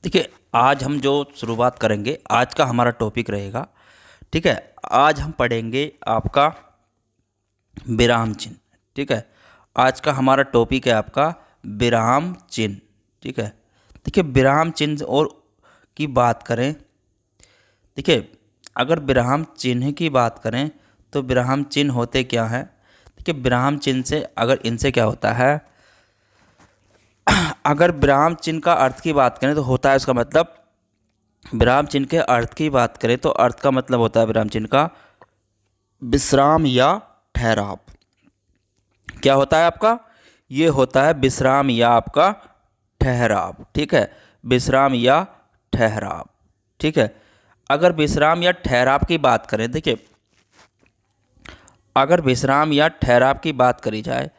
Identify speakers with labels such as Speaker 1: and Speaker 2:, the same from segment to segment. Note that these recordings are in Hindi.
Speaker 1: देखिए, आज हम जो शुरुआत करेंगे, आज का हमारा टॉपिक रहेगा। ठीक है, आज हम पढ़ेंगे आपका विराम चिन्ह। ठीक है, आज का हमारा टॉपिक है आपका विराम चिन्ह। ठीक है, देखिए विराम चिन्ह और की बात करें। देखिए, अगर विराम चिन्ह की बात करें तो विराम चिन्ह होते क्या हैं। देखिए, विराम चिन्ह से अगर इनसे क्या होता है, अगर विराम चिन्ह का अर्थ की बात करें तो होता है उसका मतलब, विराम चिन्ह के अर्थ की बात करें तो अर्थ का मतलब होता है विराम चिन्ह का विश्राम या ठहराव। क्या होता है आपका, ये होता है विश्राम या आपका ठहराव। ठीक है, विश्राम या ठहराव। ठीक है, अगर विश्राम या ठहराव की बात करें, देखिए अगर विश्राम या ठहराव की बात करी जाए,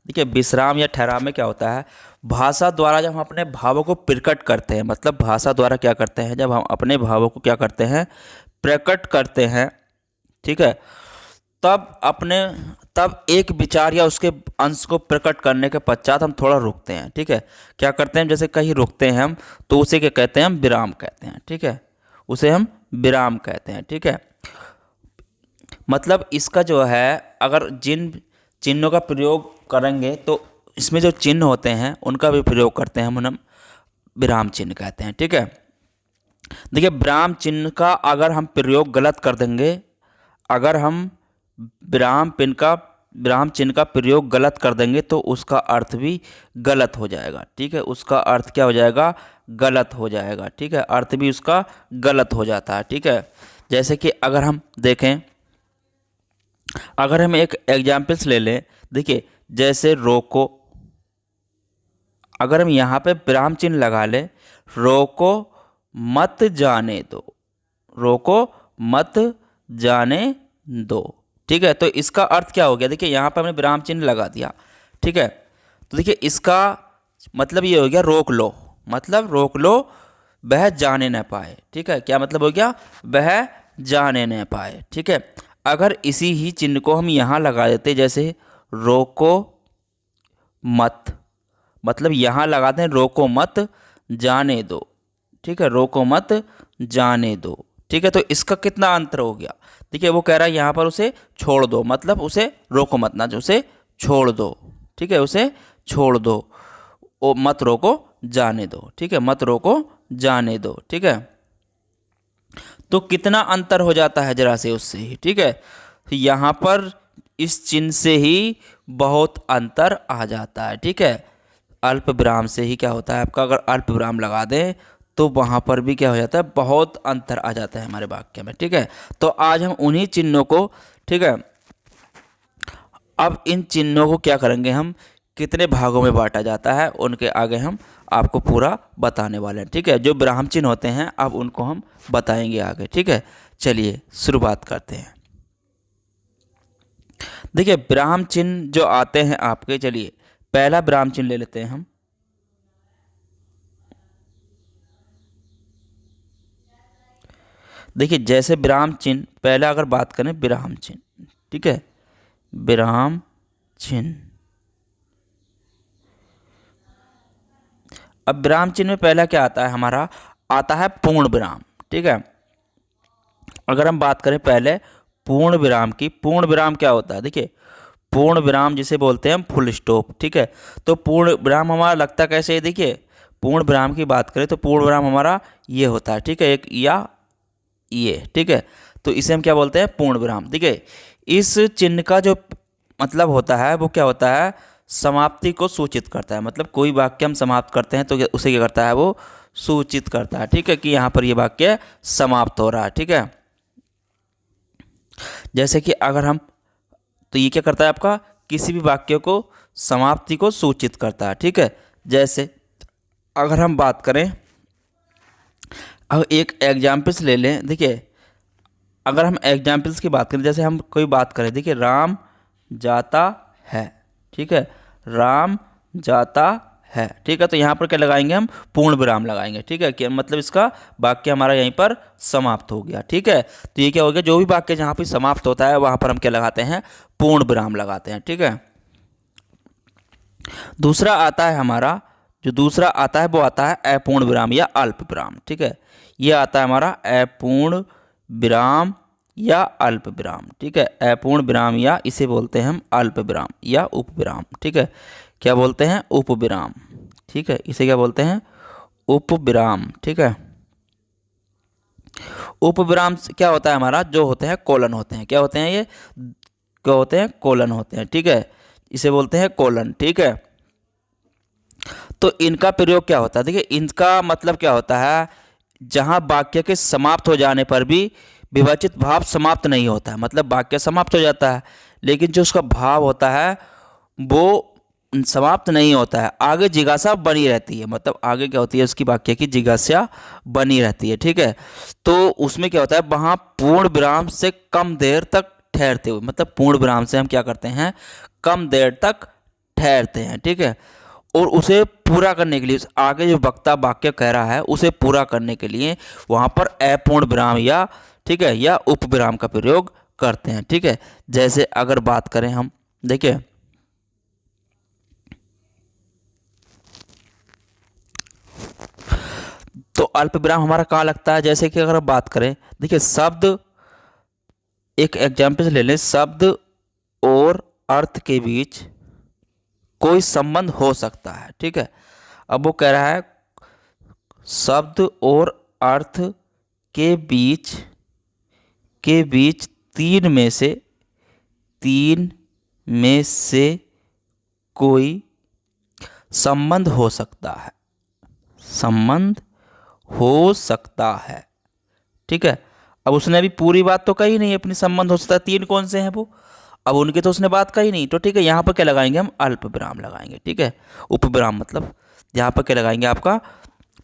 Speaker 1: देखिए विश्राम या ठहराव में क्या होता है, भाषा द्वारा जब हम अपने भावों को प्रकट करते हैं, मतलब भाषा द्वारा क्या करते हैं, जब हम अपने भावों को क्या करते हैं, प्रकट करते हैं। ठीक है, तब एक विचार या उसके अंश को प्रकट करने के पश्चात हम थोड़ा रुकते हैं। ठीक है, क्या करते हैं, जैसे कहीं रुकते हैं हम तो उसे क्या कहते हैं, हम विराम कहते हैं। ठीक है, उसे हम विराम कहते हैं। ठीक है, मतलब इसका जो है, अगर जिन चिन्हों का प्रयोग करेंगे तो इसमें जो चिन्ह होते हैं उनका भी प्रयोग करते हैं, हम विराम चिन्ह कहते हैं। ठीक है, देखिए विराम चिन्ह का अगर हम प्रयोग गलत कर देंगे, अगर हम विराम चिन्ह का प्रयोग गलत कर देंगे तो उसका अर्थ भी गलत हो जाएगा। ठीक है, उसका अर्थ क्या हो जाएगा, गलत हो जाएगा। ठीक है, अर्थ भी उसका गलत हो जाता है। ठीक है, जैसे कि अगर हम देखें, अगर हम एक एग्जाम्पल्स ले लें, देखिए जैसे रोको, अगर हम यहाँ पे विराम चिन्ह लगा लें, रोको मत जाने दो, रोको मत जाने दो। ठीक है, तो इसका अर्थ क्या हो गया, देखिए यहाँ पर हमने विराम चिन्ह लगा दिया। ठीक है, तो देखिए इसका मतलब ये हो गया रोक लो, मतलब रोक लो, वह जाने न पाए। ठीक है, क्या मतलब हो गया, वह जाने न पाए। ठीक है, अगर इसी ही चिन्ह को हम यहाँ लगा देते, जैसे रोको मत, मतलब यहाँ लगाते हैं रोको मत जाने दो। ठीक है, रोको मत जाने दो। ठीक है, तो इसका कितना अंतर हो गया, देखिए वो कह रहा है यहाँ पर उसे छोड़ दो, मतलब उसे रोको मत ना, जो उसे छोड़ दो। ठीक है, उसे छोड़ दो, ओ मत रोको जाने दो। ठीक है, मत रोको जाने दो। ठीक है, तो कितना अंतर हो जाता है जरा से उससे ही। ठीक है, तो यहाँ पर इस चिन्ह से ही बहुत अंतर आ जाता है। ठीक है, अल्प विराम से ही क्या होता है आपका, अगर अल्प विराम लगा दें तो वहाँ पर भी क्या हो जाता है, बहुत अंतर आ जाता है हमारे वाक्य में। ठीक है, तो आज हम उन्हीं चिन्हों को, ठीक है, अब इन चिन्हों को क्या करेंगे, हम कितने भागों में बांटा जाता है उनके आगे हम आपको पूरा बताने वाले हैं। ठीक है, जो विराम चिन्ह होते हैं अब उनको हम बताएंगे आगे। ठीक है, चलिए शुरुआत करते हैं। देखिए विराम चिन्ह जो आते हैं आपके, चलिए पहला विराम चिन्ह ले लेते हैं हम। देखिए जैसे विराम चिन्ह, पहला अगर बात करें विराम चिन्ह, ठीक है, विराम चिन्ह, अब विराम चिन्ह में पहला क्या आता है हमारा, आता है पूर्ण विराम। ठीक है, अगर हम बात करें पहले पूर्ण विराम की, पूर्ण विराम क्या होता है, देखिए पूर्ण विराम जिसे बोलते हैं हम फुल स्टॉप। ठीक है, तो पूर्ण विराम हमारा लगता कैसे है, देखिए पूर्ण विराम की बात करें तो पूर्ण विराम हमारा ये होता है। ठीक है, एक या ये। ठीक है, तो इसे हम क्या बोलते हैं, पूर्ण विराम। देखिए इस चिन्ह का जो मतलब होता है वो क्या होता है, समाप्ति को सूचित करता है, मतलब कोई वाक्य हम समाप्त करते हैं तो उसे क्या करता है, वो सूचित करता है। ठीक है, कि यहाँ पर ये वाक्य समाप्त हो रहा है। ठीक है, जैसे कि अगर हम, तो ये क्या करता है आपका, किसी भी वाक्य को समाप्ति को सूचित करता है। ठीक है, जैसे अगर हम बात करें, अब एक एग्जाम्पल्स ले लें। देखिए अगर हम एग्जाम्पल्स की बात करें, जैसे हम कोई बात करें, देखिए राम जाता है। ठीक है, राम जाता है। ठीक है, तो यहाँ पर क्या लगाएंगे, हम पूर्ण विराम लगाएंगे। ठीक है, कि मतलब इसका वाक्य हमारा यहीं पर समाप्त हो गया। ठीक है, तो ये क्या हो गया, जो भी वाक्य जहाँ पर समाप्त होता है वहाँ पर हम क्या लगाते हैं, पूर्ण विराम लगाते हैं। ठीक है, दूसरा आता है हमारा जो दूसरा आता है वो आता है अपूर्ण विराम या अल्प विराम। ठीक है, ये आता है हमारा अपूर्ण विराम या अल्प विराम। ठीक है, अपूर्ण विराम या इसे बोलते हैं हम अल्प विराम या उपविराम। ठीक है, क्या बोलते हैं? उपविराम। ठीक है, इसे क्या बोलते हैं? उपविराम। ठीक है, उपविराम क्या होता है हमारा? जो होते हैं कोलन होते हैं। क्या होते हैं ये? क्या होते हैं? कोलन होते हैं। ठीक है, इसे बोलते हैं कोलन। ठीक है, तो इनका प्रयोग क्या होता है? देखिए, इनका मतलब क्या होता है? जहां वाक्य के समाप्त हो जाने पर भी विभाजित भाव समाप्त नहीं होता है, मतलब वाक्य समाप्त हो जाता है लेकिन जो उसका भाव होता है वो समाप्त नहीं होता है, आगे जिज्ञासा बनी रहती है। मतलब आगे क्या होती है? उसकी वाक्य की जिज्ञासा बनी रहती है। ठीक है, तो उसमें क्या होता है? वहां पूर्ण विराम से कम देर तक ठहरते हुए, मतलब पूर्ण विराम से हम क्या करते हैं? कम देर तक ठहरते हैं। ठीक है, और उसे पूरा करने के लिए, आगे जो वक्ता वाक्य कह रहा है उसे पूरा करने के लिए वहां पर अपूर्ण विराम या, ठीक है, या उपविराम का प्रयोग करते हैं। ठीक है, जैसे अगर बात करें हम, देखिए तो अल्प विराम हमारा कहाँ लगता है? जैसे कि अगर हम बात करें, देखिए शब्द, एक एग्जाम्पल ले लें, शब्द और अर्थ के बीच कोई संबंध हो सकता है। ठीक है, अब वो कह रहा है शब्द और अर्थ के बीच तीन में से कोई संबंध हो सकता है। संबंध हो सकता है। ठीक है, अब उसने अभी पूरी बात तो कही नहीं अपनी, संबंध हो सकता है, तीन कौन से हैं वो, अब उनकी तो उसने बात कही नहीं। तो ठीक है, यहाँ पर क्या लगाएंगे हम? अल्प विराम लगाएंगे। ठीक है, उपविराम मतलब यहाँ पर क्या लगाएंगे आपका?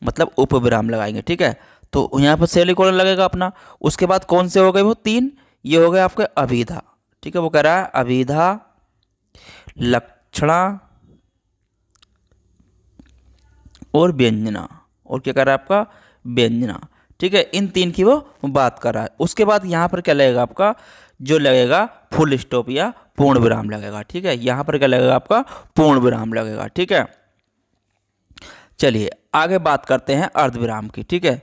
Speaker 1: मतलब उपविराम लगाएंगे। ठीक है, तो यहाँ पर सेमीकोलन लगेगा अपना। उसके बाद कौन से हो गए वो? तीन। ये हो गए आपके अभिधा। ठीक है, वो कह रहा है अभिधा, लक्षणा और व्यंजना। और क्या कर रहा है आपका? व्यंजना। ठीक है, इन तीन की वो बात कर रहा है। उसके बाद यहाँ पर क्या लगेगा आपका? जो लगेगा फुल स्टॉप या पूर्ण विराम लगेगा। ठीक है, यहाँ पर क्या लगेगा आपका? पूर्ण विराम लगेगा। ठीक है, चलिए आगे बात करते हैं अर्धविराम की। ठीक है,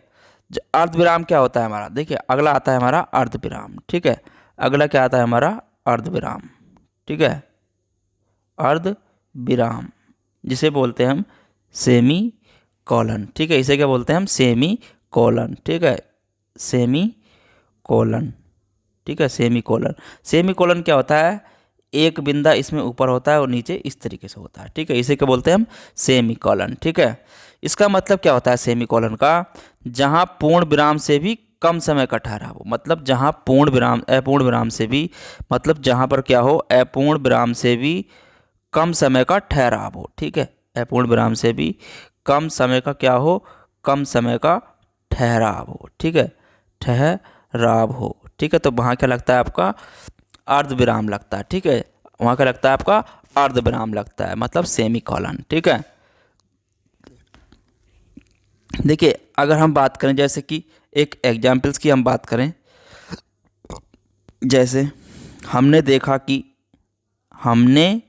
Speaker 1: अर्धविराम क्या होता है हमारा? देखिए अगला आता है हमारा अर्धविराम। ठीक है, अगला क्या आता है हमारा? अर्धविराम। ठीक है, अर्धविराम जिसे बोलते हैं हम सेमी कॉलन। ठीक है, इसे क्या बोलते हैं हम? Semi colon. ठीक है, सेमी कॉलन। ठीक है, सेमी कॉलन। सेमी कॉलन क्या होता है? एक बिंदा इसमें ऊपर होता है और नीचे इस तरीके से होता है। ठीक है, इसे क्या बोलते हैं हम? Semi colon. ठीक है, इसका मतलब क्या होता है सेमी कॉलन का? जहां पूर्ण विराम से भी कम समय का ठहराव हो, मतलब जहां पूर्ण विराम, अपूर्ण विराम से भी, मतलब जहां पर क्या हो? अपूर्ण विराम से भी कम समय का ठहराव हो। ठीक है, अपूर्ण विराम से भी कम समय का क्या हो? कम समय का ठहराव हो। ठीक है, ठहराव हो। ठीक है, तो वहाँ क्या लगता है आपका? अर्धविराम लगता है। ठीक है, वहाँ क्या लगता है आपका? अर्धविराम लगता है, मतलब सेमी कॉलन। ठीक है, देखिए अगर हम बात करें, जैसे कि एक एग्जाम्पल्स की हम बात करें, जैसे हमने देखा कि हमने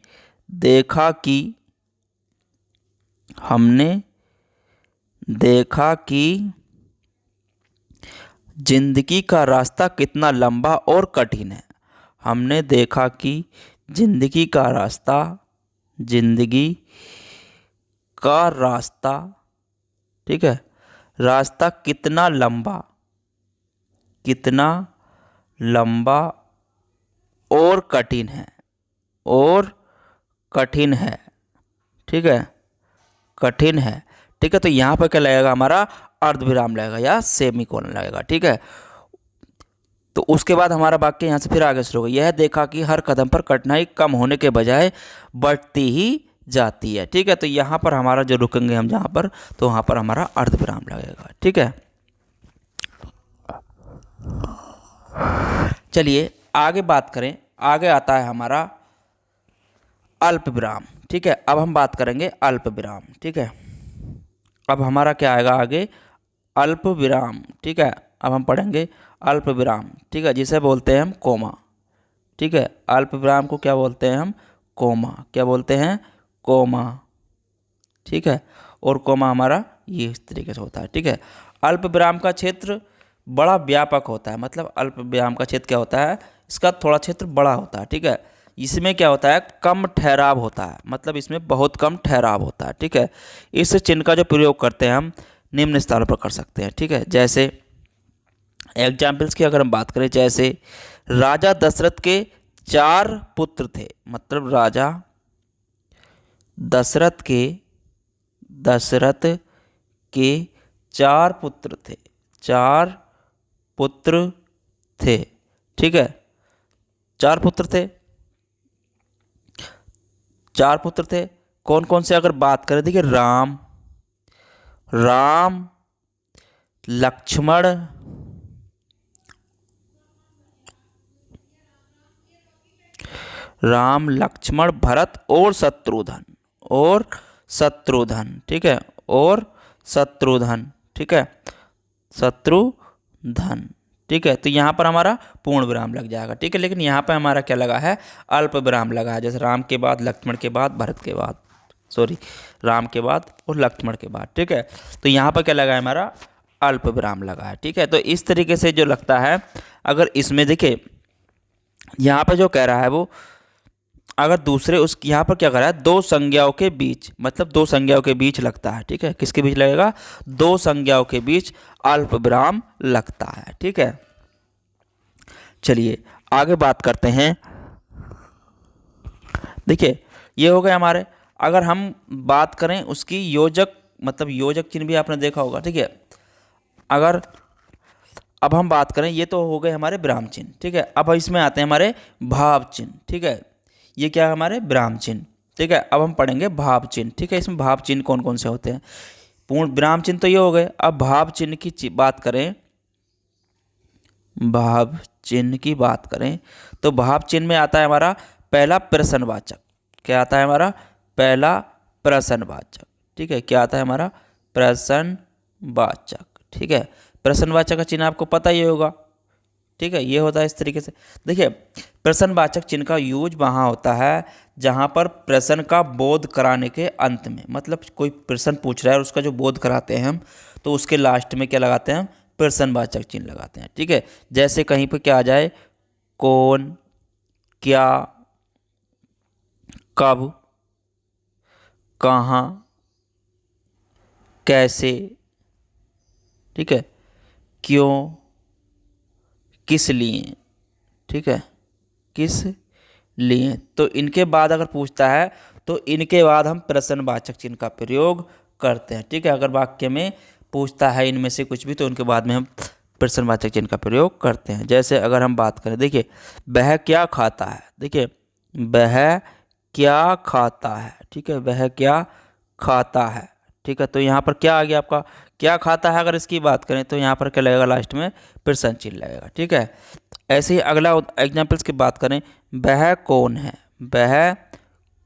Speaker 1: देखा कि हमने देखा कि जिंदगी का रास्ता कितना लंबा और कठिन है। हमने देखा कि जिंदगी का रास्ता, जिंदगी का रास्ता, ठीक है, रास्ता कितना लंबा और कठिन है, और कठिन है। ठीक है, कठिन है। ठीक है, तो यहाँ पर क्या लगेगा हमारा? अर्धविराम लगेगा या सेमी कोलन लगेगा। ठीक है, तो उसके बाद हमारा वाक्य यहाँ से फिर आगे शुरू होगा। यह देखा कि हर कदम पर कठिनाई कम होने के बजाय बढ़ती ही जाती है। ठीक है, तो यहाँ पर हमारा जो रुकेंगे हम जहाँ पर, तो वहाँ पर हमारा अर्धविराम लगेगा। ठीक है, चलिए आगे बात करें। आगे आता है हमारा अल्प विराम। ठीक है, अब हम बात करेंगे अल्प विराम। ठीक है, अब हमारा क्या आएगा आगे? अल्प विराम। ठीक है, अब हम पढ़ेंगे अल्प विराम। ठीक है, जिसे बोलते हैं हम कोमा। ठीक है, अल्प विराम को क्या बोलते हैं हम? कोमा। क्या बोलते हैं? कोमा। ठीक है, और कोमा हमारा ये इस तरीके से होता है। ठीक है, अल्प विराम का क्षेत्र बड़ा व्यापक होता है, मतलब अल्प विराम का क्षेत्र क्या होता है, इसका थोड़ा क्षेत्र बड़ा होता है। ठीक है, इसमें क्या होता है, कम ठहराव होता है, मतलब इसमें बहुत कम ठहराव होता है। ठीक है, इस चिन्ह का जो प्रयोग करते हैं हम निम्न स्थानों पर कर सकते हैं। ठीक है, जैसे एग्जाम्पल्स की अगर हम बात करें, जैसे राजा दशरथ के 4 पुत्र थे, मतलब राजा दशरथ के 4 पुत्र थे, 4 पुत्र थे। ठीक है, 4 पुत्र थे, 4 पुत्र थे। कौन कौन से अगर बात करें, देखिए राम, लक्ष्मण, भरत और शत्रुघ्न। ठीक है, और शत्रुघ्न। ठीक है, शत्रुघ्न। ठीक है, तो यहाँ पर हमारा पूर्ण विराम लग जाएगा। ठीक है, लेकिन यहाँ पर हमारा क्या लगा है, अल्प विराम लगा है, जैसे राम के बाद, लक्ष्मण के बाद, भरत के बाद, सॉरी राम के बाद और लक्ष्मण के बाद। ठीक है, तो यहाँ पर क्या लगा है, हमारा अल्प विराम लगा है। ठीक है, तो इस तरीके से जो लगता है, अगर इसमें देखिए यहाँ पर जो कह रहा है वो, अगर दूसरे उस यहाँ पर क्या कर रहा है, 2 संज्ञाओं के बीच, मतलब 2 संज्ञाओं के बीच लगता है। ठीक है, किसके बीच लगेगा, 2 संज्ञाओं के बीच अल्प विराम लगता है। ठीक है, चलिए आगे बात करते हैं। देखिए ये हो गए हमारे, अगर हम बात करें उसकी योजक, मतलब योजक चिन्ह भी आपने देखा होगा। ठीक है, अगर अब हम बात करें, ये तो हो गए हमारे विराम चिन्ह। ठीक है, अब इसमें आते हैं हमारे भाव चिन्ह। ठीक है, ये क्या है, हमारे विराम चिन्ह। ठीक है, अब हम पढ़ेंगे भाव चिन्ह। ठीक है, इसमें भाव चिन्ह कौन कौन से होते हैं, पूर्ण विराम चिन्ह तो ये हो गए। अब भाव चिन्ह की बात करें, भाव चिन्ह की बात करें तो भाव चिन्ह में आता है हमारा पहला प्रश्नवाचक। क्या आता है हमारा, पहला प्रश्नवाचक। ठीक है, क्या आता है हमारा, प्रश्नवाचक। ठीक है, प्रश्नवाचक का चिन्ह आपको पता ही होगा। ठीक है, ये होता है इस तरीके से। देखिए प्रश्नवाचक चिन्ह का यूज वहाँ होता है जहाँ पर प्रश्न का बोध कराने के अंत में, मतलब कोई प्रश्न पूछ रहा है और उसका जो बोध कराते हैं हम, तो उसके लास्ट में क्या लगाते हैं हम, प्रश्नवाचक चिन्ह लगाते हैं। ठीक है, जैसे कहीं पर क्या आ जाए, कौन, क्या, कब, कहाँ, कैसे। ठीक है, क्यों, किस लिए। ठीक है, किस लिए, तो इनके बाद अगर पूछता है तो इनके बाद हम प्रश्नवाचक चिन्ह का प्रयोग करते हैं। ठीक है, अगर वाक्य में पूछता है इनमें से कुछ भी तो उनके बाद में हम प्रश्नवाचक चिन्ह का प्रयोग करते हैं। जैसे अगर हम बात करें, देखिए वह क्या खाता है। देखिए वह क्या खाता है। ठीक है, वह क्या खाता है। ठीक है, तो यहाँ पर क्या आ गया आपका, क्या खाता है। अगर इसकी बात करें तो यहाँ पर क्या लगेगा, लास्ट में प्रश्न चिन्ह लगेगा। ठीक है, ऐसे ही अगला एग्जाम्पल्स की बात करें, वह कौन है, वह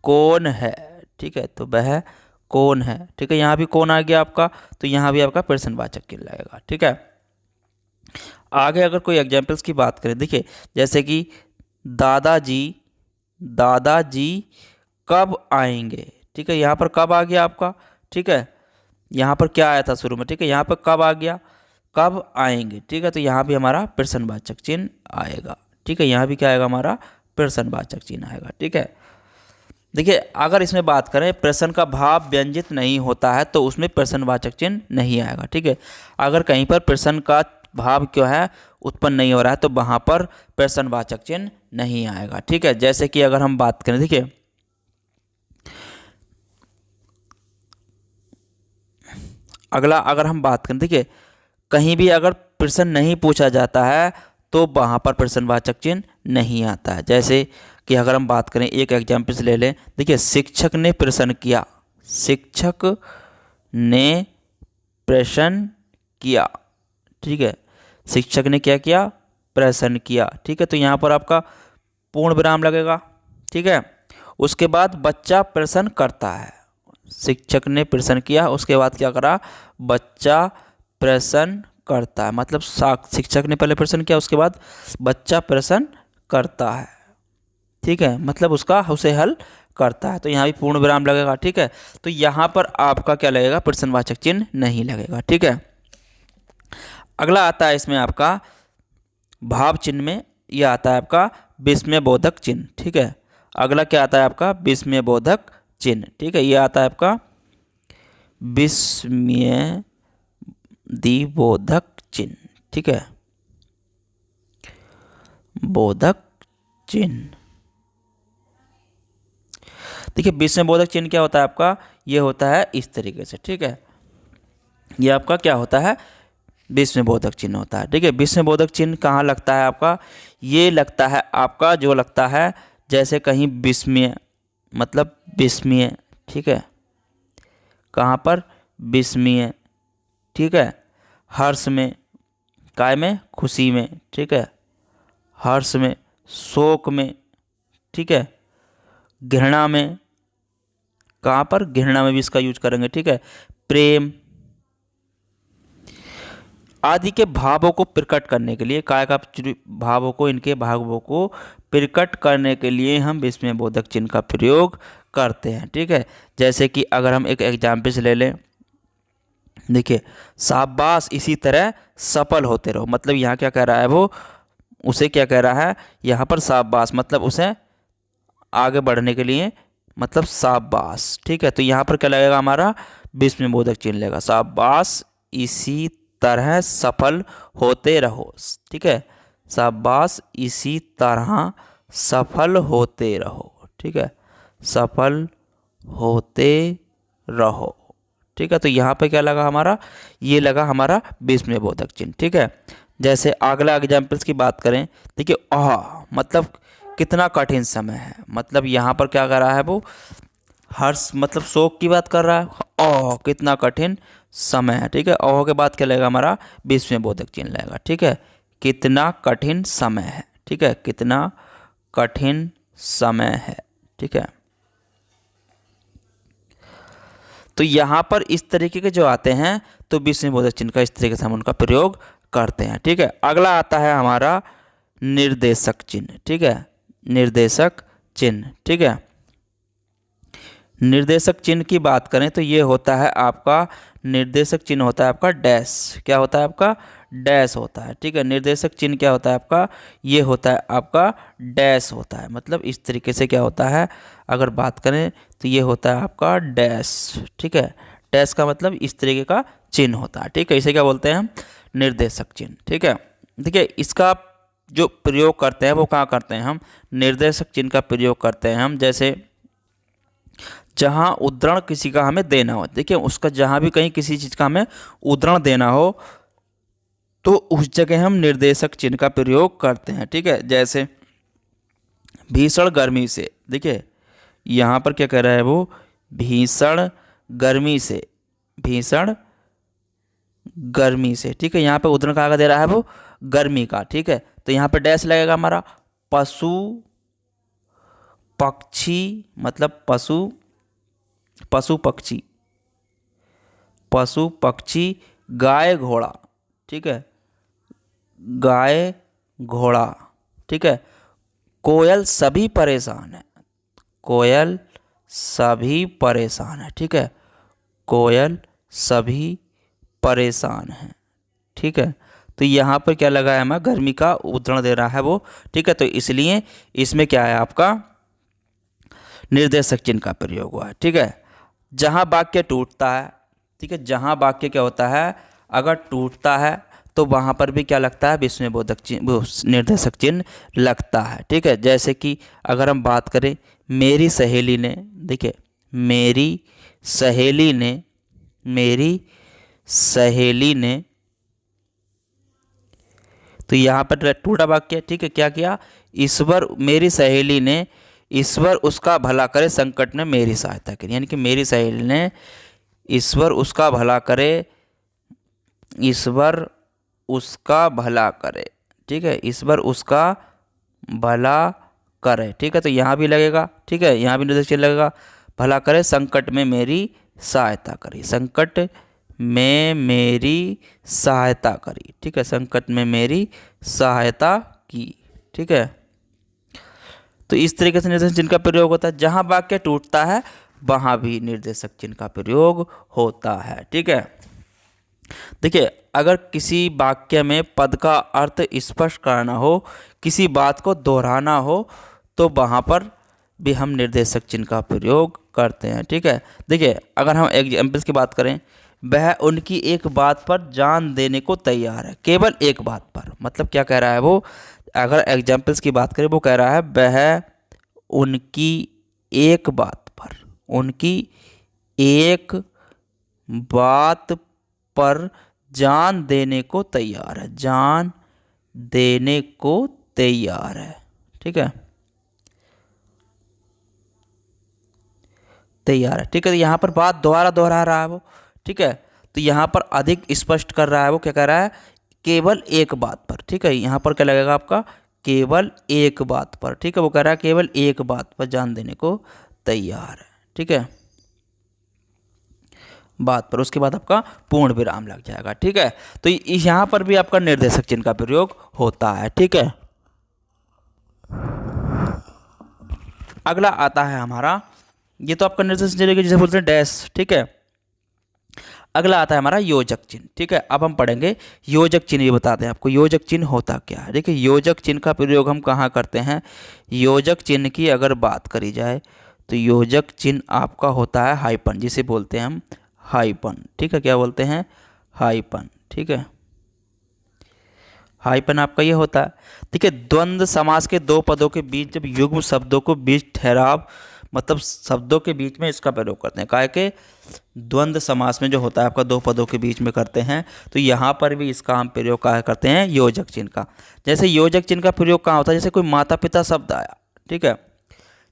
Speaker 1: कौन है। ठीक है, तो वह कौन है। ठीक है, यहाँ भी कौन आ गया आपका, तो यहाँ भी आपका प्रश्नवाचक चिन्ह लगेगा। ठीक है, आगे अगर कोई एग्जाम्पल्स की बात करें, देखिए जैसे कि दादाजी, दादाजी कब आएंगे। ठीक है, यहाँ पर कब आ गया आपका। ठीक है, यहाँ पर क्या आया था शुरू में। ठीक है, यहाँ पर कब आ गया, कब आएंगे। ठीक है, तो यहाँ भी हमारा प्रश्नवाचक चिन्ह आएगा। ठीक है, यहाँ भी क्या आएगा, हमारा प्रश्नवाचक चिन्ह आएगा। ठीक है, देखिए अगर इसमें बात करें प्रश्न का भाव व्यंजित नहीं होता है तो उसमें प्रश्नवाचक चिन्ह नहीं आएगा। ठीक है, अगर कहीं पर प्रश्न का भाव क्यों है उत्पन्न नहीं हो रहा है तो वहाँ पर प्रश्नवाचक चिन्ह नहीं आएगा। ठीक है, जैसे कि अगर हम बात करें, देखिए अगला अगर हम बात करें, देखिए कहीं भी अगर प्रश्न नहीं पूछा जाता है तो वहाँ पर प्रश्नवाचक चिन्ह नहीं आता है। जैसे कि अगर हम बात करें, एक एग्जाम्पल से ले लें, देखिए शिक्षक ने प्रश्न किया, शिक्षक ने प्रश्न किया। ठीक है, शिक्षक ने क्या किया, प्रश्न किया। ठीक है, तो यहाँ पर आपका पूर्ण विराम लगेगा। ठीक है, उसके बाद बच्चा प्रश्न करता है, शिक्षक ने प्रश्न किया, उसके बाद क्या करा, बच्चा प्रश्न करता है, मतलब शिक्षक ने पहले प्रश्न किया उसके बाद बच्चा प्रश्न करता है। ठीक है, मतलब उसे हल करता है। तो यहाँ भी पूर्ण विराम लगेगा, ठीक है। तो यहाँ पर आपका क्या लगेगा, प्रश्नवाचक चिन्ह नहीं लगेगा, ठीक है। अगला आता है इसमें आपका भाव चिन्ह में, यह आता है आपका विस्मयबोधक चिन्ह, ठीक है। अगला क्या आता है आपका विस्मयबोधक चिन्ह, ठीक है। यह आता है आपका विस्मयदिबोधक चिन्ह, ठीक है, बोधक चिन्ह। देखिए विस्मयबोधक चिन्ह क्या होता है आपका, ये होता है इस तरीके से, ठीक है। ये आपका क्या होता है, विस्मयबोधक चिन्ह होता है, ठीक है। विस्मयबोधक चिन्ह कहाँ लगता है आपका, ये लगता है आपका जो लगता है जैसे कहीं विस्मय, मतलब विस्मय, ठीक है। कहाँ पर, विस्मय, ठीक है। हर्ष में, काय में, खुशी में, ठीक है। हर्ष में, शोक में, ठीक है। घृणा में, कहाँ पर, घृणा में भी इसका यूज करेंगे, ठीक है। प्रेम आदि के भावों को प्रकट करने के लिए, काय का भावों को, इनके भावों को प्रकट करने के लिए हम विस्मयबोधक चिन्ह का प्रयोग करते हैं, ठीक है। जैसे कि अगर हम एक एग्जाम्पल से ले लें, देखिए शाबाश इसी तरह सफल होते रहो, मतलब यहाँ क्या कह रहा है वो, उसे क्या कह रहा है यहाँ पर, शाबाश मतलब उसे आगे बढ़ने के लिए, मतलब शाबाश, ठीक है। तो यहाँ पर क्या लगेगा हमारा, विस्मयबोधक चिन्ह लगेगा, शाबाश इसी तरह सफल होते रहो, ठीक है। शाबाश इसी तरह सफल होते रहो, ठीक है, सफल होते रहो, ठीक है। तो यहाँ पे क्या लगा हमारा, ये लगा हमारा विस्मयबोधक चिन्ह, ठीक है। जैसे अगला एग्जाम्पल्स की बात करें, देखिए मतलब कितना कठिन समय है, मतलब यहाँ पर क्या कर रहा है वो, हर्ष मतलब शोक की बात कर रहा है, कितना कठिन समय है, ठीक है। के बाद क्या लगेगा हमारा, विस्मयबोधक चिन्ह लगेगा, ठीक है। कितना कठिन समय है, ठीक है, कितना कठिन समय है, ठीक है। तो यहाँ पर इस तरीके के जो आते हैं, तो विस्मयबोधक चिन्ह का इस तरीके से हम उनका प्रयोग करते हैं, ठीक है। अगला आता है हमारा निर्देशक चिन्ह, ठीक है, निर्देशक चिन्ह, ठीक है। निर्देशक चिन्ह की बात करें तो ये होता है आपका, निर्देशक चिन्ह होता है आपका डैश, क्या होता है आपका, डैश होता है, ठीक है। निर्देशक चिन्ह क्या होता है आपका, ये होता है आपका डैश होता है, मतलब इस तरीके से क्या होता है, अगर बात करें तो ये होता है आपका डैश, ठीक है। डैश का मतलब इस तरीके का चिन्ह होता है, ठीक है। इसे क्या बोलते हैं हम, निर्देशक चिन्ह, ठीक है। देखिए इसका जो प्रयोग करते हैं वो कहाँ करते हैं हम, निर्देशक चिन्ह का प्रयोग करते हैं हम, जैसे जहाँ उद्धरण किसी का हमें देना हो, देखिए उसका जहाँ भी कहीं किसी चीज़ का हमें उद्धरण देना हो तो उस जगह हम निर्देशक चिन्ह का प्रयोग करते हैं, ठीक है। जैसे भीषण गर्मी से, देखिए यहाँ पर क्या कह रहा है वो, भीषण गर्मी से, भीषण गर्मी से, ठीक है। यहाँ पे उद्धरण कहाँ का दे रहा है वो, गर्मी का, ठीक है। तो यहाँ पे डैश लगेगा हमारा, पशु पक्षी, मतलब पशु, पशु पक्षी, पशु पक्षी, गाय घोड़ा, ठीक है, गाय घोड़ा, ठीक है। कोयल सभी परेशान है, कोयल सभी परेशान है, ठीक है, कोयल सभी परेशान है, ठीक है। तो यहाँ पर क्या लगा है, हमें गर्मी का उदाहरण दे रहा है वो, ठीक है। तो इसलिए इसमें क्या है आपका, निर्देशक चिन्ह का प्रयोग हुआ है, ठीक है। जहाँ वाक्य टूटता है, ठीक है, जहाँ वाक्य क्या होता है, अगर टूटता है तो वहाँ पर भी क्या लगता है, विस्मयबोधक चिन्ह, निर्देशक चिन्ह लगता है, ठीक है। जैसे कि अगर हम बात करें, मेरी सहेली ने, देखिए मेरी सहेली ने, मेरी सहेली ने, तो यहाँ पर टूटा वाक्य, ठीक है। क्या किया, ईश्वर, मेरी सहेली ने, ईश्वर उसका भला करे संकट में मेरी सहायता करी, यानी कि मेरी सहेली ने, ईश्वर उसका भला करे, ईश्वर उसका भला करे, ठीक है, ईश्वर उसका भला करे, ठीक है। तो यहाँ भी लगेगा, ठीक है, यहाँ भी निर्देशक चिन्ह लगेगा, भला करे संकट में मेरी सहायता करी, संकट में मेरी सहायता करी, ठीक है, संकट में मेरी सहायता की, ठीक है। तो इस तरीके से निर्देशक चिन्ह का प्रयोग होता है। जहाँ वाक्य टूटता है वहाँ भी निर्देशक चिन्ह का प्रयोग होता है। ठीक है, देखिए अगर किसी वाक्य में पद का अर्थ स्पष्ट करना हो, किसी बात को दोहराना हो, तो वहाँ पर भी हम निर्देशक चिन्ह का प्रयोग करते हैं। ठीक है, देखिए अगर हम एग्जाम्पल्स की बात करें, वह उनकी एक बात पर जान देने को तैयार है, केवल एक बात पर, मतलब क्या कह रहा है वो, अगर एग्जाम्पल्स की बात करें वो कह रहा है वह उनकी एक बात पर, उनकी एक बात पर जान देने को तैयार है, जान देने को तैयार है। ठीक है, तैयार है। ठीक है, तो यहाँ पर बात दोबारा दोहरा रहा है वो। ठीक है, तो यहाँ पर अधिक स्पष्ट कर रहा है वो, क्या कह रहा है, केवल एक बात पर। ठीक है, यहाँ पर क्या लगेगा आपका, केवल एक बात पर। ठीक है, वो कह रहा है केवल एक बात पर जान देने को तैयार है। ठीक है, बात पर, उसके बाद आपका पूर्ण विराम लग जाएगा। ठीक है, तो यहाँ पर भी आपका निर्देशक चिन्ह का प्रयोग होता है। ठीक है, अगला आता है हमारा, ये तो आपका निर्देशक चिन्ह जिसे बोलते हैं डैश। ठीक है, अगला आता है हमारा योजक चिन्ह। ठीक है, अब हम पढ़ेंगे योजक चिन्ह। ये बताते हैं आपको योजक चिन्ह होता क्या है। देखिए योजक चिन्ह का प्रयोग हम कहाँ करते हैं, योजक चिन्ह की अगर बात करी जाए तो योजक चिन्ह आपका होता है हाइपन, जिसे बोलते हैं हम हाइपन। ठीक है, क्या बोलते हैं, हाइपन। ठीक है, हाइपन आपका ये होता है। ठीक है, द्वंद्व समास के दो पदों के बीच जब युग्म शब्दों को बीच ठहराव, मतलब शब्दों के बीच में इसका प्रयोग करते हैं। काहे के द्वंद्व समास में जो होता है आपका दो पदों के बीच में करते हैं, तो यहाँ पर भी इसका हम प्रयोग कहाँ करते हैं, योजक चिन्ह का। जैसे योजक चिन्ह का प्रयोग कहाँ होता है, जैसे कोई माता पिता शब्द आया। ठीक है,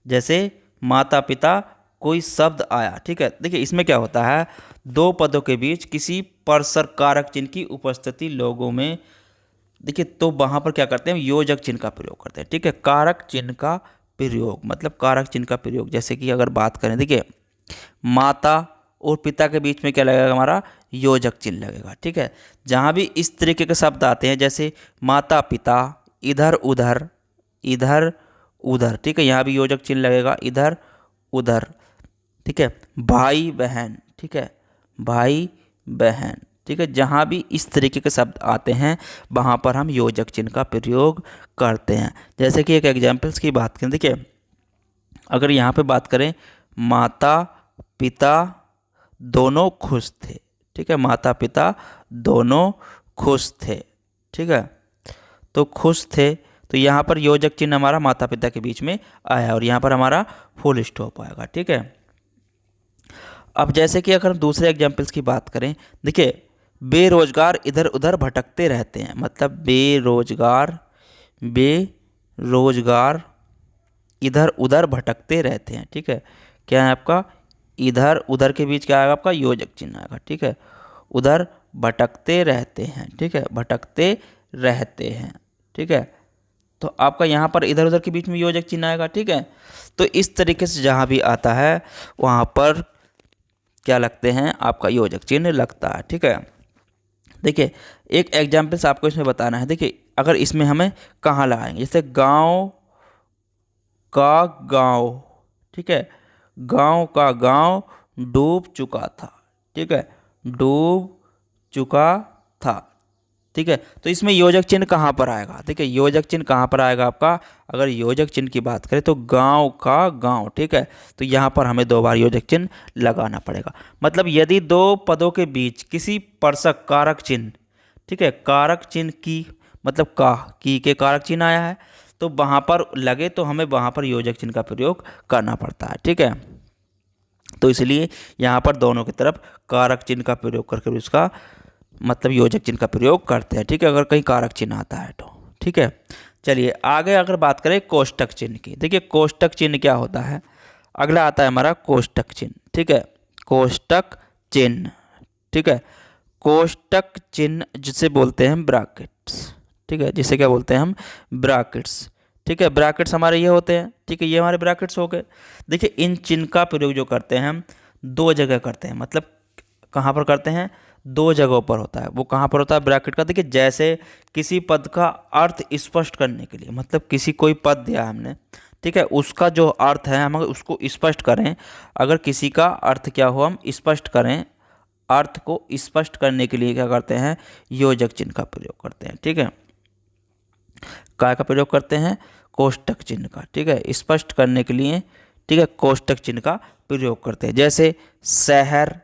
Speaker 1: जैसे माता पिता कोई शब्द आया। ठीक है, देखिए इसमें क्या होता है, दो पदों के बीच किसी परसर कारक चिन्ह की उपस्थिति लोगों में, देखिए तो वहाँ पर क्या करते हैं, योजक चिन्ह का प्रयोग करते हैं। ठीक है, कारक चिन्ह का प्रयोग, मतलब कारक चिन्ह का प्रयोग, जैसे कि अगर बात करें, देखिए माता और पिता के बीच में क्या लगेगा हमारा, योजक चिन्ह लगेगा। ठीक है, जहाँ भी इस तरीके के शब्द आते हैं, जैसे माता पिता, इधर उधर, इधर उधर। ठीक है, यहाँ भी योजक चिन्ह लगेगा, इधर उधर। ठीक है, भाई बहन। ठीक है, भाई बहन। ठीक है, जहाँ भी इस तरीके के शब्द आते हैं वहाँ पर हम योजक चिन्ह का प्रयोग करते हैं। जैसे कि एक एग्जाम्पल्स की बात करें, देखिए अगर यहाँ पे बात करें, माता पिता दोनों खुश थे। ठीक है, माता पिता दोनों खुश थे। ठीक है, तो खुश थे, तो यहाँ पर योजक चिन्ह हमारा माता पिता के बीच में आया और यहाँ पर हमारा फुल स्टॉप आएगा। ठीक है, अब जैसे कि अगर हम दूसरे एग्जाम्पल्स की बात करें, देखिए बेरोजगार इधर उधर भटकते रहते हैं, मतलब बेरोजगार, बेरोजगार इधर उधर भटकते रहते हैं। ठीक है, क्या है आपका, इधर उधर के बीच क्या आएगा आपका, योजक चिन्ह आएगा। ठीक है, उधर भटकते रहते हैं। ठीक है, भटकते रहते हैं। ठीक है, तो आपका यहाँ पर इधर उधर के बीच में योजक चिन्ह आएगा। ठीक है, तो इस तरीके से जहाँ भी आता है वहाँ पर क्या लगते हैं, आपका योजक चिन्ह लगता है। ठीक है, देखिए एक एग्जाम्पल्स आपको इसमें बताना है। देखिए अगर इसमें हमें कहाँ लगाएंगे, जैसे गांव का गांव। ठीक है, गांव का गांव डूब चुका था। ठीक है, डूब चुका था। ठीक है, तो इसमें योजक चिन्ह कहाँ पर आएगा, देखिए योजक चिन्ह कहाँ पर आएगा आपका, अगर योजक चिन्ह की बात करें तो गांव का गांव। ठीक है, तो यहाँ पर हमें दो बार योजक चिन्ह लगाना पड़ेगा। मतलब यदि दो पदों के बीच किसी परसक कारक चिन्ह, ठीक है, कारक चिन्ह की मतलब की के कारक चिन्ह आया है, तो वहाँ पर लगे तो हमें वहाँ पर योजक चिन्ह का प्रयोग करना पड़ता है। ठीक है, तो इसलिए यहाँ पर दोनों की तरफ कारक चिन्ह का प्रयोग करके उसका मतलब योजक चिन्ह का प्रयोग करते हैं। ठीक है, अगर कहीं कारक चिन्ह आता है तो। ठीक है, चलिए आगे अगर बात करें कोष्टक चिन्ह की, देखिए कोष्टक चिन्ह क्या होता है, अगला आता है हमारा कोष्टक चिन्ह। ठीक है, कोष्टक चिन्ह। ठीक है, कोष्टक चिन्ह जिसे बोलते हैं ब्रैकेट्स। ठीक है, जिसे क्या बोलते हैं हम, ब्रैकेट्स। ठीक है, ब्रैकेट्स हमारे ये होते हैं। ठीक है, ये हमारे ब्रैकेट्स हो गए। देखिए इन चिन्ह का प्रयोग जो करते हैं हम दो जगह करते हैं, मतलब कहाँ पर करते हैं, दो जगहों पर होता है। वो कहाँ पर होता है, ब्रैकेट का। देखिए जैसे किसी पद का अर्थ स्पष्ट करने के लिए, मतलब किसी कोई पद दिया हमने, ठीक है, उसका जो अर्थ है हम अगर उसको स्पष्ट करें, अगर किसी का अर्थ क्या हो हम स्पष्ट करें, अर्थ को स्पष्ट करने के लिए क्या करते हैं, योजक चिन्ह का प्रयोग करते हैं। ठीक है, काय का प्रयोग करते हैं, कोष्टक चिन्ह का। ठीक है, स्पष्ट करने के लिए, ठीक है, कोष्टक चिन्ह का प्रयोग करते हैं। जैसे शहर,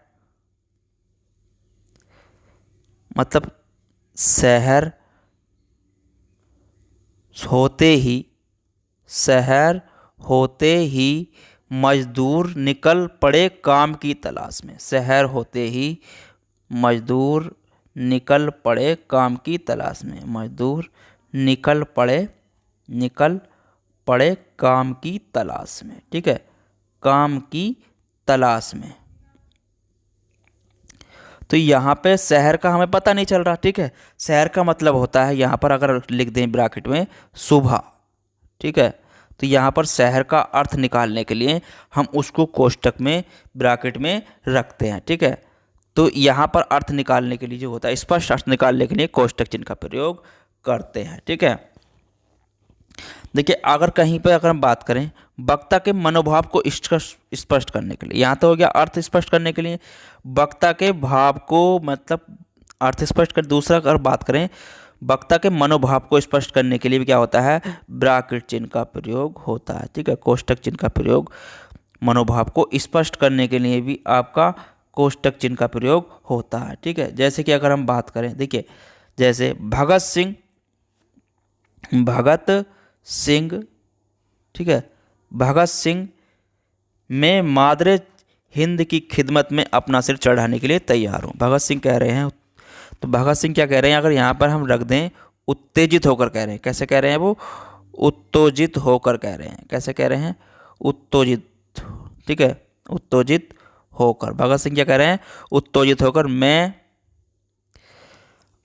Speaker 1: मतलब शहर होते ही, शहर होते ही मजदूर निकल पड़े काम की तलाश में। शहर होते ही मजदूर निकल पड़े काम की तलाश में। मजदूर निकल पड़े काम की तलाश में। ठीक है, काम की तलाश में। तो यहाँ पे शहर का हमें पता नहीं चल रहा। ठीक है, शहर का मतलब होता है, यहाँ पर अगर लिख दें ब्रैकेट में सुबह। ठीक है, तो यहाँ पर शहर का अर्थ निकालने के लिए हम उसको कोष्टक में ब्रैकेट में रखते हैं। ठीक है, तो यहाँ पर अर्थ निकालने के लिए जो होता है, स्पष्ट अर्थ निकालने के लिए कोष्टक चिन्ह का प्रयोग करते हैं। ठीक है, देखिए अगर कहीं पर अगर हम बात करें वक्ता के मनोभाव को स्पष्ट करने के लिए, यहाँ तो हो गया अर्थ स्पष्ट करने के लिए, वक्ता के भाव को मतलब अर्थ स्पष्ट कर। दूसरा अगर बात करें वक्ता के मनोभाव को स्पष्ट करने के लिए भी क्या होता है, ब्रैकेट चिन्ह का प्रयोग होता है। ठीक है, कोष्टक चिन्ह का प्रयोग, मनोभाव को स्पष्ट करने के लिए भी आपका कोष्टक चिन्ह का प्रयोग होता है। ठीक है, जैसे कि अगर हम बात करें, देखिए जैसे भगत सिंह, ठीक है, भगत सिंह मैं मादरे हिंद की खिदमत में अपना सिर चढ़ाने के लिए तैयार हूँ। भगत सिंह कह रहे हैं, तो भगत सिंह क्या कह रहे हैं, अगर यहाँ पर हम रख दें उत्तेजित होकर कह रहे हैं। कैसे कह रहे हैं वो, उत्तेजित होकर कह रहे हैं। कैसे कह रहे हैं, उत्तेजित। ठीक है, उत्तेजित होकर। भगत सिंह क्या कह रहे हैं, उत्तेजित होकर मैं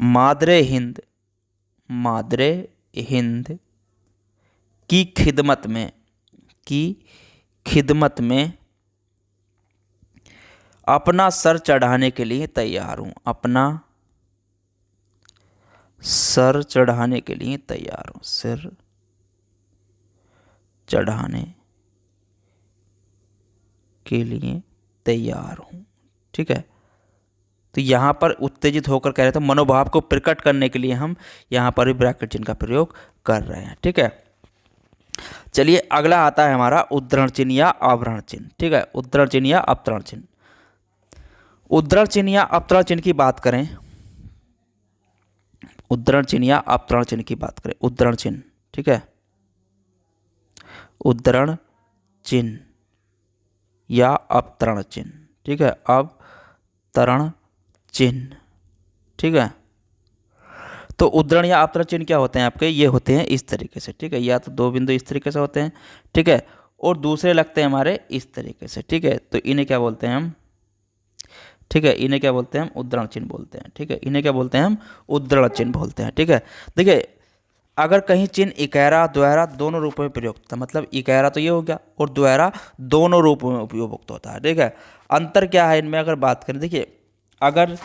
Speaker 1: मादरे हिंद की खिदमत में अपना सर चढ़ाने के लिए तैयार हूँ। अपना सर चढ़ाने के लिए तैयार हूँ। सिर चढ़ाने के लिए तैयार हूँ। ठीक है, तो यहाँ पर उत्तेजित होकर कह रहे थे, मनोभाव को प्रकट करने के लिए हम यहाँ पर भी ब्रैकेट चिन्ह का प्रयोग कर रहे हैं। ठीक है, चलिए अगला आता है हमारा उद्धरण चिन्ह या अवतरण चिन्ह। ठीक है, उद्धरण चिन्ह या अवतरण चिन्ह। उद्धरण चिन्ह या अवतरण चिन्ह की बात करें, उद्धरण चिन्ह या अवतरण चिन्ह की बात करें, उद्धरण चिन्ह। ठीक है, उद्धरण चिन्ह या अवतरण चिन्ह। ठीक है, अवतरण चिन्ह। ठीक है, तो उद्धरण या अवतरण चिन्ह क्या होते हैं आपके, ये होते हैं इस तरीके से। ठीक है, या तो दो बिंदु इस तरीके से होते हैं। ठीक है, और दूसरे लगते हैं हमारे इस तरीके से। ठीक है, तो इन्हें क्या बोलते हैं हम, ठीक है, इन्हें क्या बोलते हैं हम, उद्धरण चिन्ह बोलते हैं। ठीक है, इन्हें क्या बोलते हैं हम, उद्धरण चिन्ह बोलते हैं। ठीक है, देखिए अगर कहीं चिन्ह इकहरा द्वारा दोनों रूपों में प्रयुक्त होता है, मतलब इकहरा तो ये हो गया और द्वारा दोनों रूपों में उपयुक्त होता है। ठीक है, अंतर क्या है इनमें अगर बात करें, देखिए अगर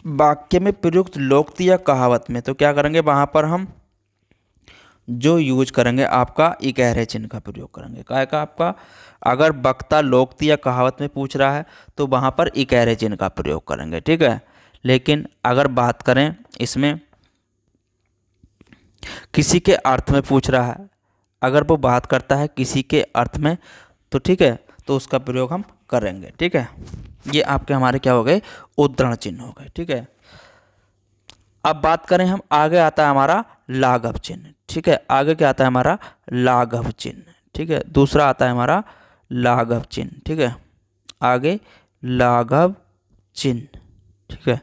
Speaker 1: वाक्य में प्रयुक्त लोकोक्ति या कहावत में, तो क्या करेंगे वहाँ पर हम जो यूज करेंगे आपका इकहरे चिन्ह का प्रयोग करेंगे। क्या का आपका, अगर वक्ता लोकोक्ति या कहावत में पूछ रहा है तो वहाँ पर इकहरे चिन्ह का प्रयोग करेंगे। ठीक है, लेकिन अगर बात करें इसमें किसी के अर्थ में पूछ रहा है, अगर वो बात करता है किसी के अर्थ में, तो ठीक है, तो उसका प्रयोग हम करेंगे। ठीक है, ये आपके हमारे क्या हो गए, उद्धरण चिन्ह हो गए। ठीक है, अब बात करें हम, आगे आता है हमारा लाघव चिन्ह। ठीक है, आगे क्या आता है हमारा, लाघव चिन्ह। ठीक है, दूसरा आता है हमारा लाघव चिन्ह। ठीक है, आगे लाघव चिन्ह। ठीक है,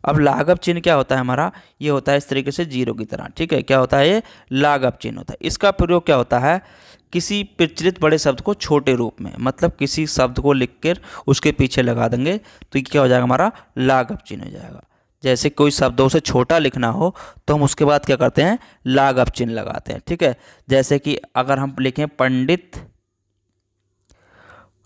Speaker 1: अब लाघव चिन्ह क्या होता है हमारा, ये होता है इस तरीके से जीरो की तरह। ठीक है, क्या होता है, ये लाघव चिन्ह होता है। इसका प्रयोग क्या होता है, किसी प्रचलित बड़े शब्द को छोटे रूप में, मतलब किसी शब्द को लिखकर उसके पीछे लगा देंगे तो ये क्या हो जाएगा, हमारा लाघव चिन्ह हो जाएगा। जैसे कोई शब्दों से छोटा लिखना हो तो हम उसके बाद क्या करते हैं, लाघव चिन्ह लगाते हैं। ठीक है, जैसे कि अगर हम लिखें पंडित,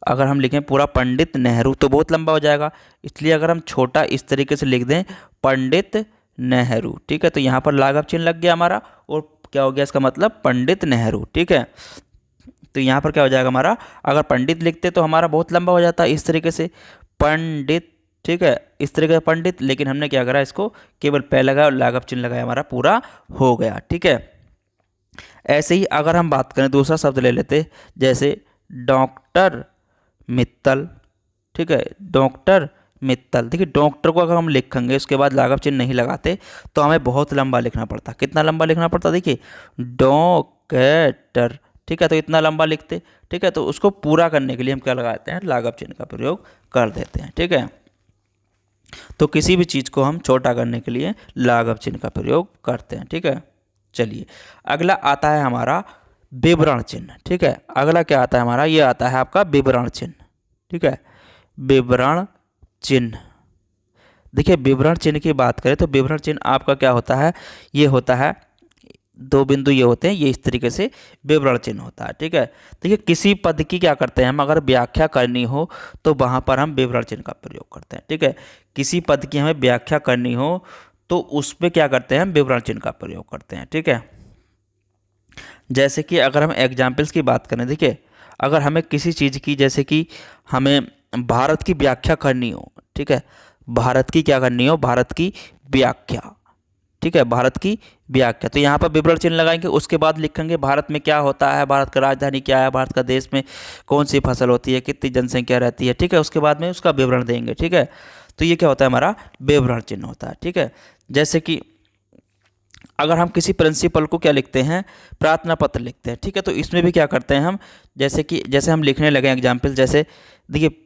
Speaker 1: अगर हम लिखें पूरा पंडित नेहरू तो बहुत लंबा हो जाएगा, इसलिए अगर हम छोटा इस तरीके से लिख दें पंडित नेहरू, ठीक है, तो यहाँ पर लाघव चिन्ह लग गया हमारा और क्या हो गया इसका मतलब, पंडित नेहरू। ठीक है, तो यहाँ पर क्या हो जाएगा हमारा, अगर पंडित लिखते तो हमारा बहुत लंबा हो जाता इस तरीके से, पंडित। ठीक है, इस तरीके से पंडित, लेकिन हमने क्या करा, इसको केवल पै लगाया और लाघव चिन्ह लगाया, हमारा पूरा हो गया। ठीक है, ऐसे ही अगर हम बात करें दूसरा शब्द ले लेते, जैसे डॉक्टर मित्तल। ठीक है, डॉक्टर मित्तल। देखिए डॉक्टर को अगर हम लिखेंगे उसके बाद लाघव चिन्ह नहीं लगाते तो हमें बहुत लंबा लिखना पड़ता। कितना लंबा लिखना पड़ता, देखिए डॉक्टर। ठीक है, तो इतना लंबा लिखते। ठीक है, तो उसको पूरा करने के लिए हम क्या लगाते हैं, लाघव चिन्ह का प्रयोग कर देते हैं। ठीक है, तो किसी भी चीज़ को हम छोटा करने के लिए लाघव चिन्ह का प्रयोग करते हैं। ठीक है, चलिए अगला आता है हमारा विवरण चिन्ह। ठीक है, अगला क्या आता है हमारा, ये आता है आपका विवरण चिन्ह। ठीक है, विवरण चिन्ह। देखिए विवरण चिन्ह की बात करें तो विवरण चिन्ह आपका क्या होता है, ये होता है दो बिंदु ये होते हैं, ये इस तरीके से विवरण चिन्ह होता है। ठीक है, देखिए किसी पद की क्या करते हैं हम, अगर व्याख्या करनी हो तो वहाँ पर हम विवरण चिन्ह का प्रयोग करते हैं। ठीक है, किसी पद की हमें व्याख्या करनी हो तो उसमें क्या करते हैं, हम विवरण चिन्ह का प्रयोग करते हैं। ठीक है, जैसे कि अगर हम एग्जाम्पल्स की बात करें, देखिए अगर हमें किसी चीज़ की, जैसे कि हमें भारत की व्याख्या करनी हो। ठीक है, भारत की क्या करनी हो, भारत की व्याख्या। ठीक है, भारत की व्याख्या, तो यहाँ पर विवरण चिन्ह लगाएंगे, उसके बाद लिखेंगे भारत में क्या होता है, भारत का राजधानी क्या है, भारत का देश में कौन सी फसल होती है, कितनी जनसंख्या रहती है। ठीक है, उसके बाद में उसका विवरण देंगे। ठीक है, तो ये क्या होता है, हमारा विवरण चिन्ह होता है। ठीक है, जैसे कि अगर हम किसी प्रिंसिपल को क्या लिखते हैं, प्रार्थना पत्र लिखते हैं। ठीक है, तो इसमें भी क्या करते हैं हम, जैसे हम लिखने लगे एग्जाम्पल, जैसे देखिए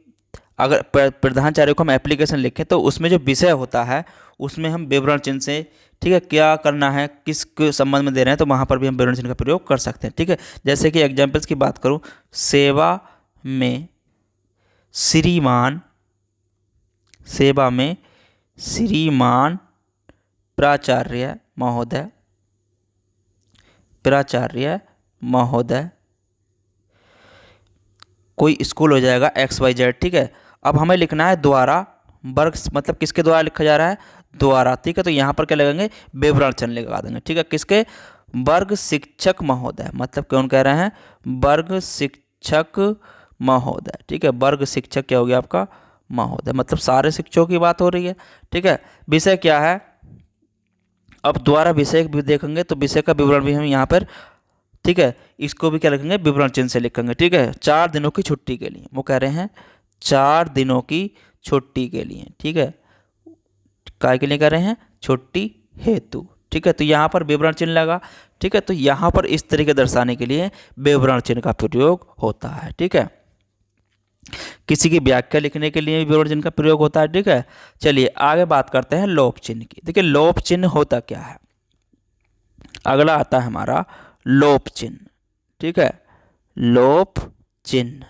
Speaker 1: अगर प्रधानाचार्य को हम एप्लीकेशन लिखें तो उसमें जो विषय होता है उसमें हम विवरण चिन्ह से, ठीक है, क्या करना है, किस के संबंध में दे रहे हैं, तो वहाँ पर भी हम विवरण चिन्ह का प्रयोग कर सकते हैं। ठीक है, जैसे कि एग्जाम्पल्स की बात करूँ, सेवा में श्रीमान, सेवा में श्रीमान प्राचार्य महोदय, प्राचार्य महोदय, कोई स्कूल हो जाएगा XYZ। ठीक है, अब हमें लिखना है द्वारा, वर्ग मतलब किसके द्वारा लिखा जा रहा है, द्वारा। ठीक है, तो यहाँ पर क्या लगेंगे, विवरण चिन्ह लगा देंगे। ठीक है, किसके, वर्ग शिक्षक महोदय, मतलब कौन कह रहे हैं, वर्ग शिक्षक महोदय। ठीक है, वर्ग शिक्षक क्या हो गया आपका, महोदय, मतलब सारे शिक्षकों की बात हो रही है। ठीक है, विषय क्या है, अब द्वारा विषय भी देखेंगे तो विषय का विवरण भी हम यहाँ पर, ठीक है, इसको भी क्या लिखेंगे, विवरण चिन्ह से लिखेंगे। ठीक है, 4 दिनों की छुट्टी के लिए, वो कह रहे हैं 4 दिनों की छुट्टी के लिए। ठीक है, काय के लिए कह रहे हैं, छुट्टी हेतु। ठीक है, तो यहाँ पर विवरण चिन्ह लगा। ठीक है, तो यहाँ पर इस तरीके दर्शाने के लिए विवरण चिन्ह का प्रयोग होता है। ठीक है, किसी की व्याख्या लिखने के लिए भी विवरण चिन्ह का प्रयोग होता है। ठीक है, चलिए आगे बात करते हैं लोप चिन्ह की। देखिए लोप चिन्ह होता क्या है, अगला आता है हमारा लोप चिन्ह। ठीक है, लोप चिन्ह,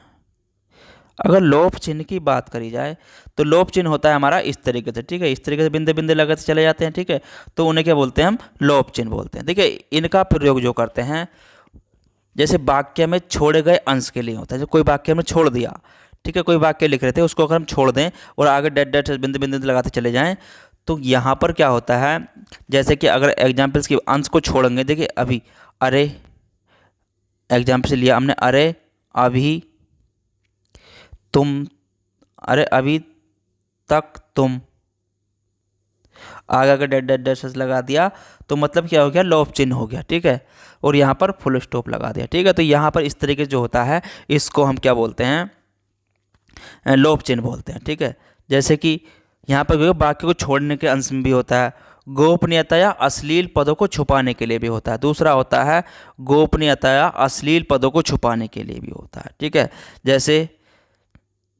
Speaker 1: अगर लोप चिन्ह की बात करी जाए तो लोप चिन्ह होता है हमारा इस तरीके से। ठीक है, इस तरीके से बिंदे बिंदे लगाते चले जाते हैं। ठीक है, तो उन्हें क्या बोलते हैं, हम लोप चिन्ह बोलते हैं। देखिए इनका प्रयोग जो करते हैं, जैसे वाक्य में छोड़े गए अंश के लिए होता है, जो कोई वाक्य में छोड़ दिया। ठीक है, कोई वाक्य लिख रहे थे उसको अगर हम छोड़ दें और आगे डेट डेट बिंदे बिंदे लगाते चले जाएं तो यहाँ पर क्या होता है, जैसे कि अगर एग्जाम्पल्स के अंश को छोड़ेंगे, देखिए अभी, अरे, एग्जाम्पल से लिया हमने, अरे अभी तुम, अरे अभी तक तुम, आगे अगर डेट डेट डैश लगा दिया तो मतलब क्या हो गया, लोप चिन्ह हो गया। ठीक है, और यहाँ पर फुल स्टॉप लगा दिया। ठीक है, तो यहाँ पर इस तरीके से जो होता है इसको हम क्या बोलते हैं, लोप चिन्ह बोलते हैं। ठीक है, जैसे कि यहाँ पर वाक्य को छोड़ने के अंश में भी होता है, गोपनीयता या अश्लील पदों को छुपाने के लिए भी होता है। दूसरा होता है गोपनीयता या अश्लील पदों को छुपाने के लिए भी होता है। ठीक है,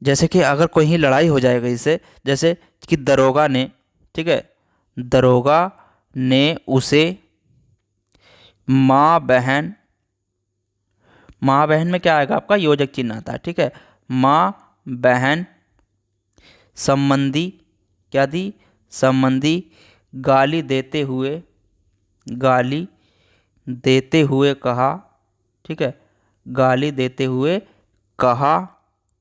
Speaker 1: जैसे कि अगर कोई ही लड़ाई हो जाएगा इससे, जैसे कि दरोगा ने, ठीक है, दरोगा ने उसे माँ बहन, माँ बहन में क्या आएगा आपका, योजक चिन्ह आता है। ठीक है, माँ बहन संबंधी क्या दी, संबंधी गाली देते हुए, गाली देते हुए कहा। ठीक है, गाली देते हुए कहा,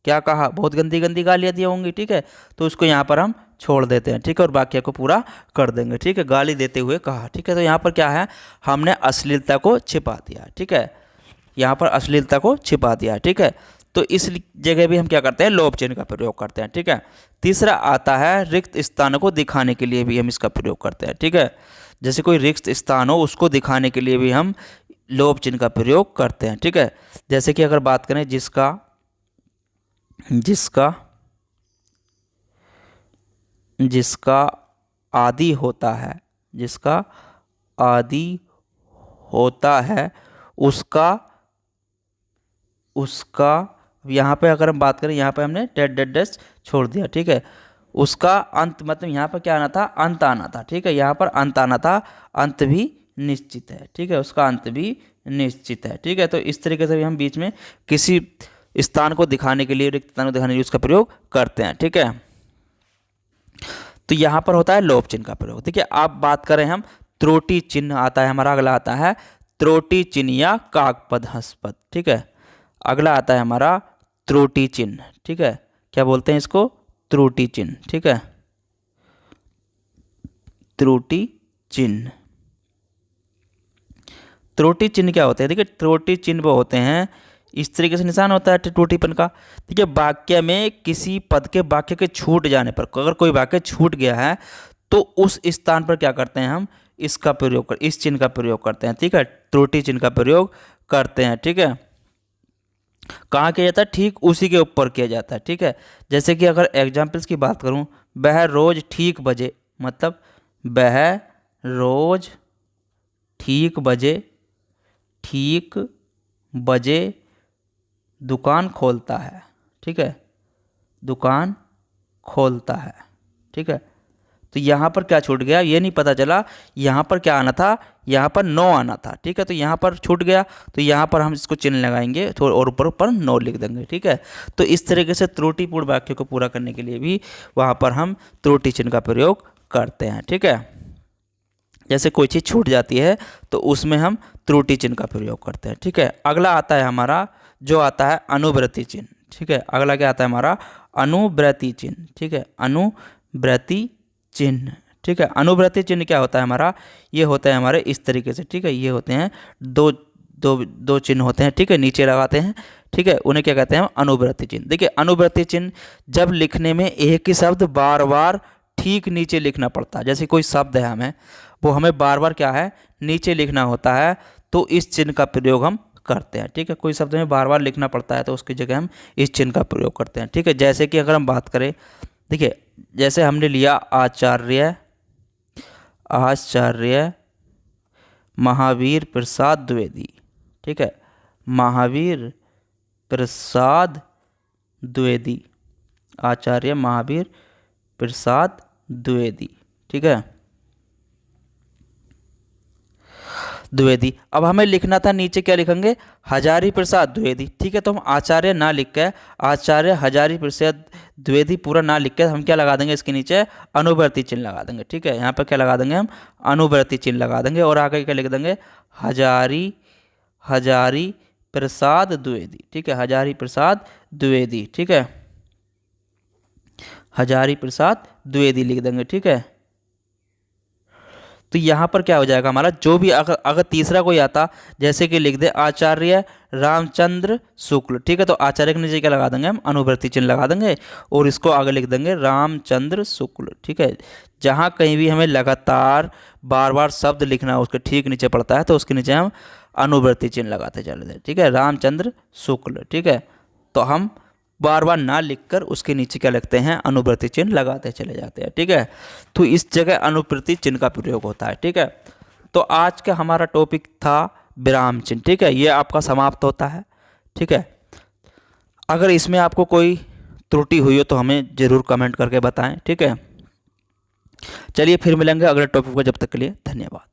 Speaker 1: क्या कहा, बहुत गंदी गंदी गालियाँ दी होंगी। ठीक है, तो उसको यहाँ पर हम छोड़ देते हैं, ठीक है, और वाक्य को पूरा कर देंगे, ठीक है। गाली देते हुए कहा, ठीक है। तो यहाँ पर क्या है, हमने अश्लीलता को छिपा दिया, ठीक है, यहाँ पर अश्लीलता को छिपा दिया, ठीक है। तो इस जगह भी हम क्या करते हैं, लोभ चिन्ह का प्रयोग करते हैं, ठीक है। तीसरा आता है रिक्त स्थानों को दिखाने के लिए भी हम इसका प्रयोग करते हैं, ठीक है। जैसे कोई रिक्त स्थान हो उसको दिखाने के लिए भी हम लोभ चिन्ह का प्रयोग करते हैं, ठीक है। जैसे कि अगर बात करें जिसका जिसका जिसका आदि होता है, जिसका आदि होता है उसका उसका यहाँ पे अगर हम बात करें, यहाँ पे हमने डेड डेड डैश छोड़ दिया, ठीक है। उसका अंत, मतलब यहाँ पर क्या आना था, अंत आना था, ठीक है। यहाँ पर अंत आना था, अंत भी निश्चित है, ठीक है, उसका अंत भी निश्चित है, ठीक है। तो इस तरीके से भी हम बीच में किसी स्थान को दिखाने के लिए, रिक्त स्थान को दिखाने के लिए उसका प्रयोग करते हैं, ठीक है। तो यहाँ पर होता है लोभ चिन्ह का प्रयोग। देखिए आप बात करें हम, त्रुटि चिन्ह आता है हमारा, अगला आता है त्रुटि चिन्ह या काकपद हस्तपद, ठीक है। अगला आता है हमारा त्रुटि चिन्ह, ठीक है। क्या बोलते हैं इसको, त्रुटि चिन्ह, ठीक है, त्रुटि चिन्ह। त्रुटि चिन्ह क्या होते हैं, देखिए त्रुटि चिन्ह वो होते हैं, इस तरीके से निशान होता है त्रुटिपन का। देखिए वाक्य में किसी पद के वाक्य के छूट जाने पर, अगर कोई वाक्य छूट गया है तो उस स्थान पर क्या करते हैं हम, इसका प्रयोग कर, इस चिन्ह का प्रयोग करते हैं, ठीक है, त्रुटि चिन्ह का प्रयोग करते हैं, ठीक है। कहाँ किया जाता है, ठीक उसी के ऊपर किया जाता है, ठीक है। जैसे कि अगर एग्जाम्पल्स की बात करूँ, वह रोज ठीक बजे, मतलब वह रोज ठीक बजे दुकान खोलता है, ठीक है, दुकान खोलता है, ठीक है। तो यहाँ पर क्या छूट गया, ये नहीं पता चला, यहाँ पर क्या आना था, यहाँ पर नो आना था, ठीक है। तो यहाँ पर छूट गया, तो यहाँ पर हम इसको चिन्ह लगाएंगे थोड़ा और ऊपर नो लिख देंगे, ठीक है। तो इस तरीके से त्रुटिपूर्ण वाक्य को पूरा करने के लिए भी वहाँ पर हम त्रुटि चिन्ह का प्रयोग करते हैं, ठीक है। जैसे कोई चीज़ छूट जाती है तो उसमें हम त्रुटि चिन्ह का प्रयोग करते हैं, ठीक है। अगला आता है हमारा, जो आता है अनुवृत्ति चिन्ह, ठीक है। अगला क्या आता है हमारा, अनुवृत्ति चिन्ह, ठीक है, अनुवृत्ति चिन्ह, ठीक है। अनुवृत्ति चिन्ह क्या होता है हमारा, ये होता है हमारे इस तरीके से, ठीक है। ये होते हैं दो दो दो चिन्ह होते हैं, ठीक है, नीचे लगाते हैं, ठीक है, उन्हें क्या कहते हैं हम, अनुवृत्ति चिन्ह। देखिए अनुवृत्ति चिन्ह जब लिखने में एक ही शब्द बार बार ठीक नीचे लिखना पड़ता है, जैसे कोई शब्द है हमें, वो हमें बार बार क्या है, नीचे लिखना होता है, तो इस चिन्ह का प्रयोग हम करते हैं, ठीक है। कोई शब्द में बार बार लिखना पड़ता है तो उसकी जगह हम इस चिन्ह का प्रयोग करते हैं, ठीक है। जैसे कि अगर हम बात करें, देखिए जैसे हमने लिया आचार्य महावीर प्रसाद द्विवेदी, ठीक है, महावीर प्रसाद द्विवेदी, आचार्य महावीर प्रसाद द्विवेदी, ठीक है, द्विवेदी। अब हमें लिखना था नीचे, क्या लिखेंगे, हजारी प्रसाद द्विवेदी, ठीक है। तो हम आचार्य ना लिख के, आचार्य हजारी प्रसाद द्विवेदी पूरा ना लिख के हम क्या लगा देंगे, इसके नीचे अनुवृत्ति चिन्ह लगा देंगे, ठीक है। यहाँ पर क्या लगा देंगे हम, अनुवृत्ति चिन्ह लगा देंगे, और आगे क्या लिख देंगे, हजारी प्रसाद द्विवेदी, ठीक है, हजारी प्रसाद द्विवेदी, ठीक है, हजारी प्रसाद द्विवेदी लिख देंगे, ठीक है। तो यहाँ पर क्या हो जाएगा हमारा, जो भी अगर तीसरा कोई आता, जैसे कि लिख दे आचार्य रामचंद्र शुक्ल, ठीक है, तो आचार्य के नीचे क्या लगा देंगे हम, अनुवृत्ति चिन्ह लगा देंगे, और इसको आगे लिख देंगे रामचंद्र शुक्ल, ठीक है। जहाँ कहीं भी हमें लगातार बार बार शब्द लिखना है, उसके ठीक नीचे पड़ता है, तो उसके नीचे हम अनुवृत्ति चिन्ह लगाते चले थे, ठीक है, रामचंद्र शुक्ल, ठीक है। तो हम बार बार ना लिखकर उसके नीचे क्या लिखते हैं, अनुवृत्ति चिन्ह लगाते चले जाते हैं, ठीक है। तो इस जगह अनुवृत्ति चिन्ह का प्रयोग होता है, ठीक है। तो आज का हमारा टॉपिक था विराम चिन्ह, ठीक है, ये आपका समाप्त होता है, ठीक है। अगर इसमें आपको कोई त्रुटि हुई हो तो हमें ज़रूर कमेंट करके बताएं, ठीक है। चलिए फिर मिलेंगे अगले टॉपिक को, जब तक के लिए धन्यवाद।